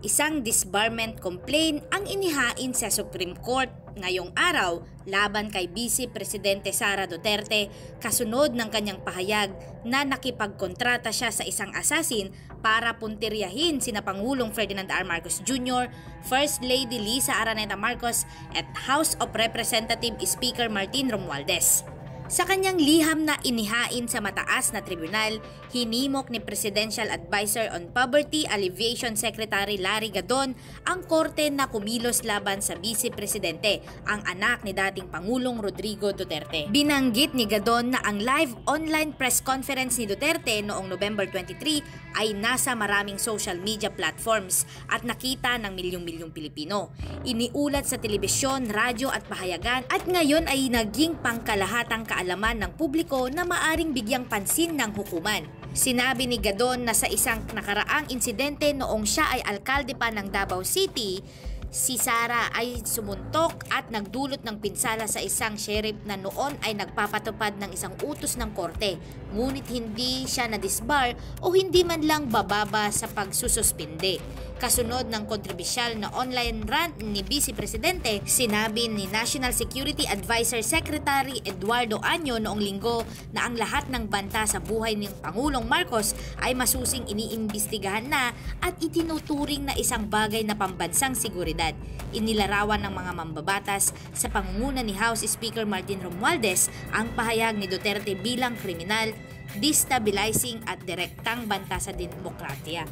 Isang disbarment complaint ang inihain sa Supreme Court ngayong araw laban kay Vice Presidente Sara Duterte kasunod ng kanyang pahayag na nakipagkontrata siya sa isang assassin para puntiryahin sina Pangulong Ferdinand R. Marcos Jr., First Lady Lisa Araneta Marcos at House of Representatives Speaker Martin Romualdez. Sa kanyang liham na inihain sa mataas na tribunal, hinimok ni Presidential Advisor on Poverty Alleviation Secretary Larry Gadon ang korte na kumilos laban sa Vice Presidente, ang anak ni dating Pangulong Rodrigo Duterte. Binanggit ni Gadon na ang live online press conference ni Duterte noong November 23 ay nasa maraming social media platforms at nakita ng milyong-milyong Pilipino. Iniulat sa telebisyon, radyo at pahayagan at ngayon ay naging pangkalahatang kaalaman ng publiko na maaring bigyang pansin ng hukuman. Sinabi ni Gadon na sa isang nakaraang insidente noong siya ay alkalde pa ng Davao City, si Sara ay sumuntok at nagdulot ng pinsala sa isang sheriff na noon ay nagpapatupad ng isang utos ng korte. Ngunit hindi siya na-disbar o hindi man lang bababa sa pagsususpinde. Kasunod ng kontrobersyal na online rant ni Vice Presidente, sinabi ni National Security Advisor Secretary Eduardo Año noong linggo na ang lahat ng banta sa buhay ng Pangulong Marcos ay masusing iniimbestigahan na at itinuturing na isang bagay na pambansang seguridad. Inilarawan ng mga mambabatas sa pangunguna ni House Speaker Martin Romualdez ang pahayag ni Duterte bilang kriminal, destabilizing at direktang banta sa demokrasya.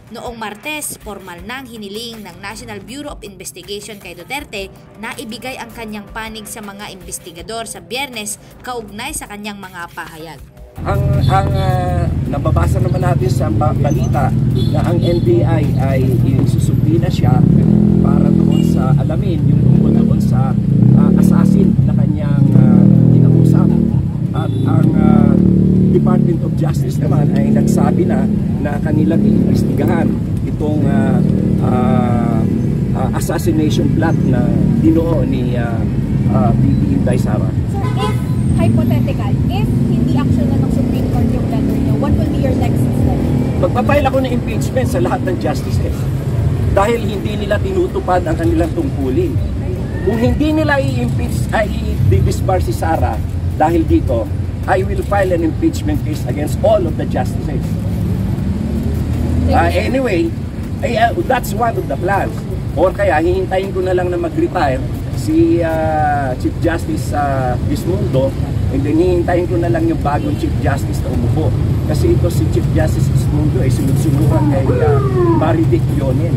Noong Martes, formal nang hiniling ng National Bureau of Investigation kay Duterte na ibigay ang kanyang panig sa mga investigador sa Biyernes kaugnay sa kanyang mga pahayag. Ang nababasa naman natin sa balita na ang NBI ay isusubina siya para doon sa alamin yung tungkol doon sa assassin na kanyang kinausap. At ang Department of Justice naman ay nagsabi na kanilang iimbestigahan itong assassination plot na dinoo ni VP Inday Sara. Sir, if hypothetical, if hindi action na ng Supreme Court yung gano'n nyo, what will be your next step? Magpapile ako ng impeachment sa lahat ng justices dahil hindi nila tinutupad ang kanilang tungkulin. Kung hindi nila i-impeach ay i-disbar si Sara dahil dito, I will file an impeachment case against all of the justices. Anyway, that's one of the plans. Or kaya, hihintayin ko na lang na mag-retire si Chief Justice Ismundo, and then hihintayin ko na lang yung bagong Chief Justice na umupo. Kasi ito si Chief Justice Ismundo ay sunod-sunuran kay Maridic Yonin.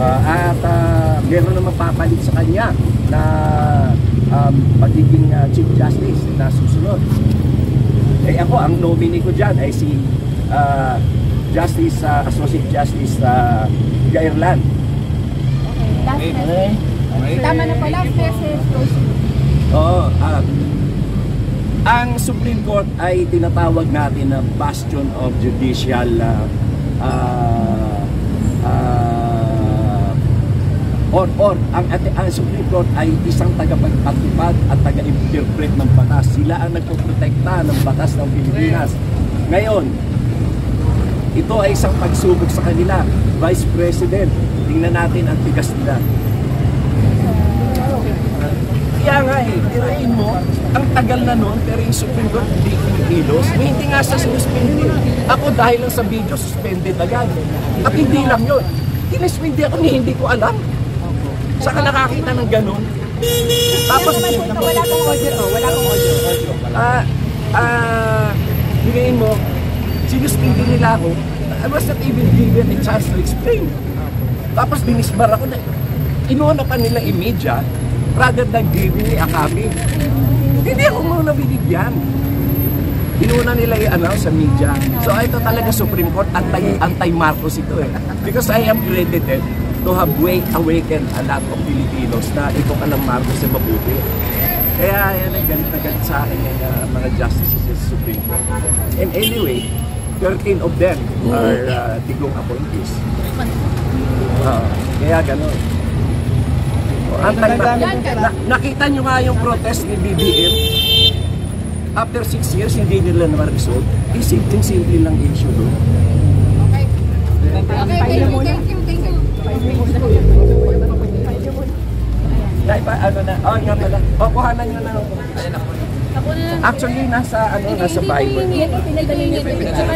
At meron na mapapalit sa kanya na pagiging Chief Justice na susunod. Ako, ang nominee ko dyan ay si Associate Justice Gairlan. Okay, last message. Tama na pala, message. Oo. Ang Supreme Court ay tinatawag natin na bastion of judicial ang Supreme Court ay isang tagapagpatupad at taga-interpret ng batas. Sila ang nagpoprotekta ng batas ng Pilipinas. Ngayon, ito ay isang pagsubok sa kanila. Vice President, tingnan natin ang tigas nila. Kaya nga tirain mo, ang tagal na nun, pero yung Supreme Court hindi kumikilos. Hindi nga sa suspended. Ako dahil lang sa video, suspended agad. At hindi lang yun. Tiniswindi ako hindi ko alam. Saka nakakita ng ganun. Tapos wala kong audio. Bigay mo, sinuspindi nila ako. I was not even given a chance to explain. Tapos binisbar ako na inuuna pa nila i-media rather than giving me a copy. Hindi ako muna binigyan. Inuuna nila i-announce sa media. So ito talaga Supreme Court, anti-Marcos ito eh. Because I am credited to have awakened a lot of Filipinos na ito ka ng Marcos na mabuti. Kaya yan ang galit na galit sa akin yung mga justices sa Supreme Court. And anyway, 13 of them are tigong appointees. Kaya gano'n. Nakita nyo nga yung protest ni BBM. After 6 years, hindi nila na ma-resolve. Simple lang issue doon. Okay. ano na, oh, nga pala. O, kuhanan nyo na. Actually, nasa Viber.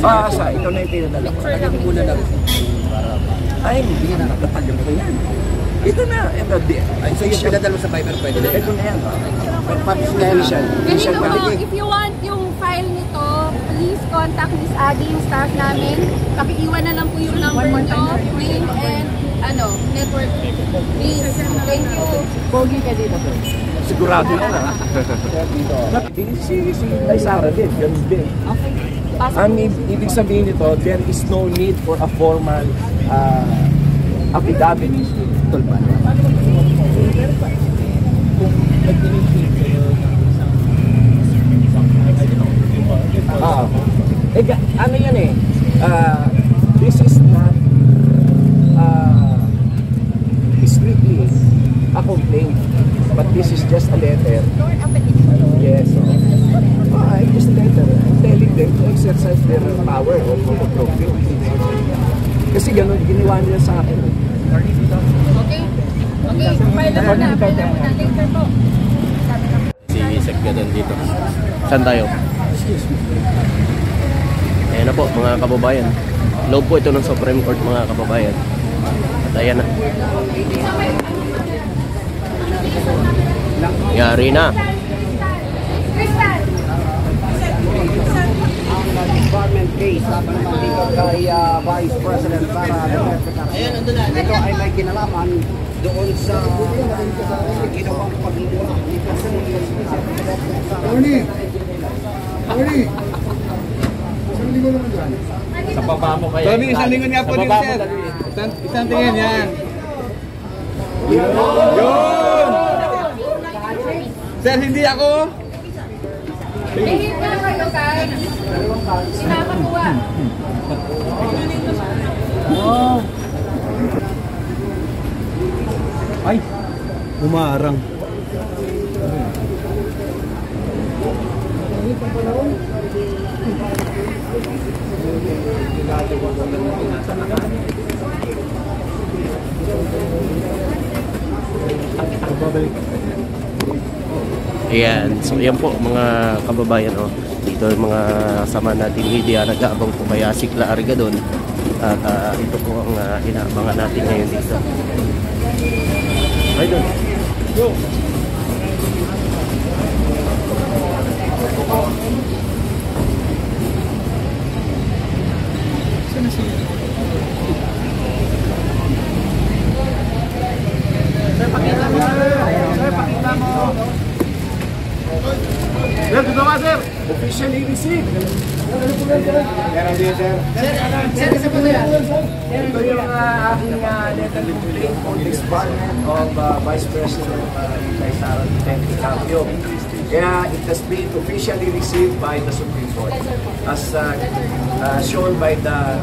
Ah, ito na yung pinadala ko. Ay, hindi na nakatagal ko yan. Ito na, ito. So yung pinadala sa Viber pwede na? Ito na yan. Ganito po, if you want yung file nito, please contact Miss Aggie, yung staff namin. Pakiiwan na lang po yung number nyo, name, and network. Please, thank you. Pogi ka dito. Sigurado yan, ha? Si Sara din, ganun din. Ang ibig sabihin nito, there is no need for a formal affidavit. Tulpan. Ano yan eh, this is not strictly a complaint, but this is just a letter. Yes. Just a letter. I'm telling them to exercise their power of appropriate. Kasi ganun, ginawa nila sa akin. Okay, file na muna. Later po. Si Sek Gadon dito. Saan tayo? Ayan na po mga kababayan. Loob po ito ng Supreme Court mga kababayan. At ayan na. Yari na. Environment case laban naman dito kay Vice President Sara Duterte. Ito ay may kinalaman doon sa ginawang pagluwa ni President Tony! Isang linggo naman dyan. Sa baba mo kaya. Tony, isang linggo nga po din, sir. Isang tingin yan. Yun! Sir, hindi ako. Behave na kayo, guys. Sinakakuha. Ay, umarang. Ayan, so yan po mga kababayan, oh. Dito yung mga kasama natin media, nag-aabang po kaya Sikla Argadon. At ito po ang inaabangan natin ngayon dito. Ay doon. Go! Saan na siya? Sir, pakita mo! Sir, pakita mo! Sir, dito ka, sir! Officially received. Meron din, sir. Sir, isa po yan. Ito yung aking letter of complaint on disbarment of Vice President Sara Duterte Cambio. Kaya it has been officially received by the Supreme Court. As shown by the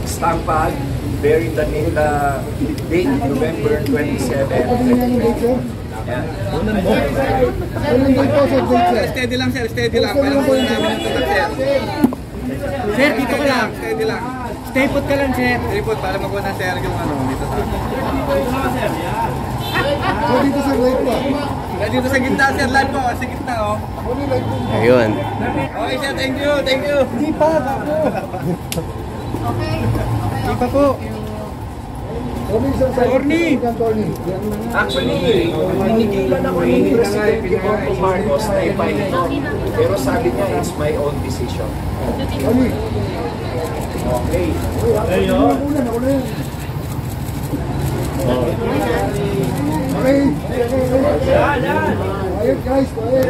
stamp pad bearing the date November 27. Yeah. Steady lang, sir. Steady lang. Parang po namin ang tutak, sir. Sir, dito ka lang. Steady lang. Stay put ka lang, sir. Stay put para makuha na, sir, yung dito sa akin. Dito sa live po. Dito sa gitna, sir. Live po. Sa gitna, oh. Ayun. Okay, sir. Thank you. Thank you. Hindi pa. Hindi pa po. Orny! Actually, ninigilan ako ni Presidente Bongbong Marcos na i-file ito. Pero sabi niya, it's my own decision. Okay. Quiet guys, quiet.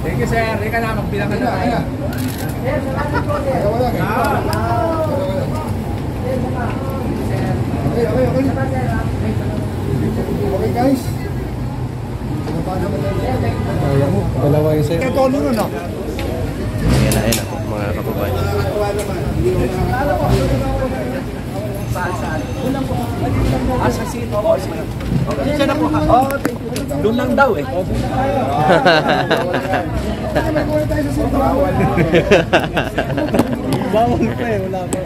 Thank you, sir. Rika na, magbilang ka na tayo. Okay guys. Dalawa yung sir. Ito ano no? Ayan na po mga kababayan. saan. Sa City Hall. Siya na po. Doon lang daw eh. Bawal pa eh, wala pa.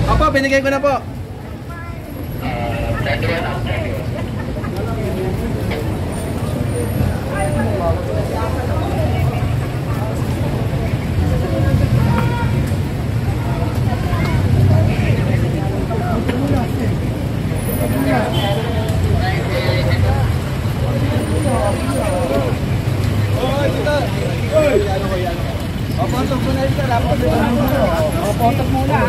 Opo, binigay ko na po. Opo, muna.